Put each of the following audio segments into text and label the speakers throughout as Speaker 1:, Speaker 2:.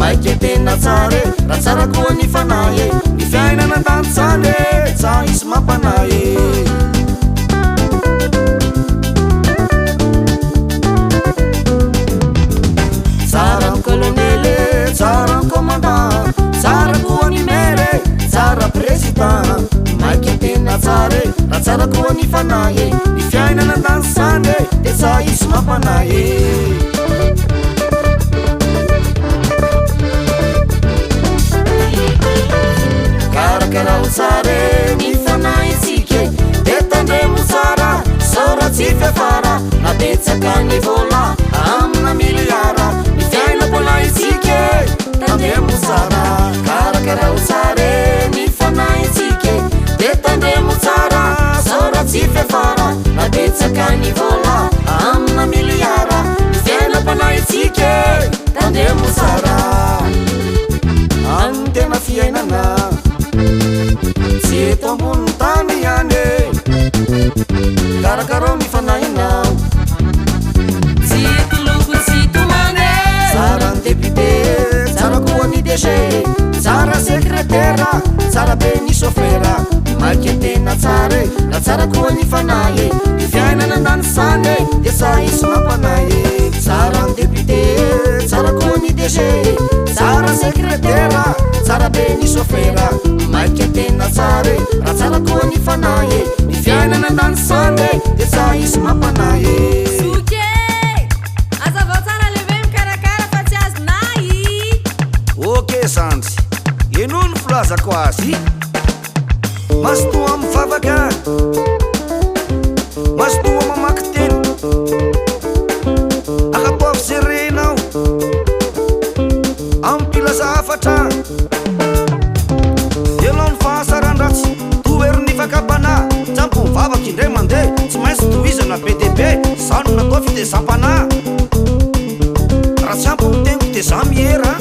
Speaker 1: maiky tena tsara raha tsara koa ny fanahy ny fiainana an-tany zany tsa isy mampanahy tsara ny colonely tsara ny commandant tsara koa ny maire tsara président maiky tena tsara raha tsara koa ny fanahy ny fiainana an-tany zany de tsa isy mampanahy karakaraho tsara ny fanahintsika de tandremo tsara saora tsy fiafara na betsaka ny vola amina miliara ny fiainam-panahintsika tandremo tsara karakaraho tsara ny fanahintsika de tandremo tsara saora tsy fiafara na betsaka ny vola amina miliara ny fiainam-panahintsika tandremo tsara any tena fiainana tsy eto ambony tany ihany karakaraho ny fanahinao
Speaker 2: tsy eto loko tsy tomane
Speaker 1: tsara ny député tsara koa ny DG tsara secrétaire tsara be ny chauffeur maiky tena tsara na tsara koa ny fanahy ny fiainana an-tany zany de tsa isy mampanahy tsara ny député tsara koa ny DG tsara secrétaire tsara be ny chauffeur maiky tena tsara raha tsara koa ny fanahy ny fiainana an-tany zany de tsa isy mampanahy
Speaker 2: soke azavao tsara leve mikarakara fa tsy azonahy
Speaker 3: ok zandry eno ny filazako azy masotoa mivavaka masotoa mamaky teny akatoavy zerenao ampilasa afatra elao ny fahasaran-dratsy toeriny fakabana tsampo mivavaky indray mandeha tsy maintsy tohizana BDB zano natao fitezam-pana raha tsy ampy mitengo de za miera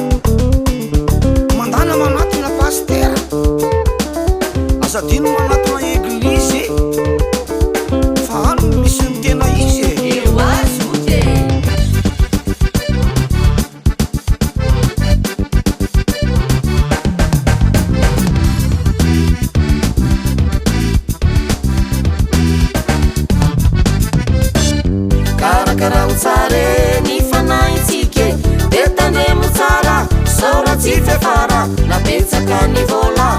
Speaker 3: mandana manatina pastera asadino manatina eglizy fa ano misy ny tena izy
Speaker 2: eo azoke
Speaker 1: karakaraho tsara ny fanahintsika de tandremo tsara saora tsy fiafara na betsaka ny vola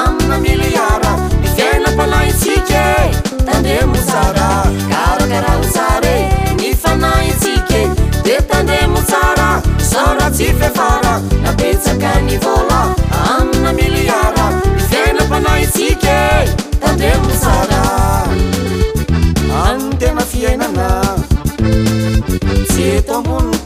Speaker 1: amina miliara ny fiainam-panahintsika tandremo tsara karakaraho tsara ny fanahintsika de tandremo tsara saora tsy fiafara na betsaka ny vola amina miliara ny fiainam-panahintsika tandremo tsara any tena fiainana tsy eto ambony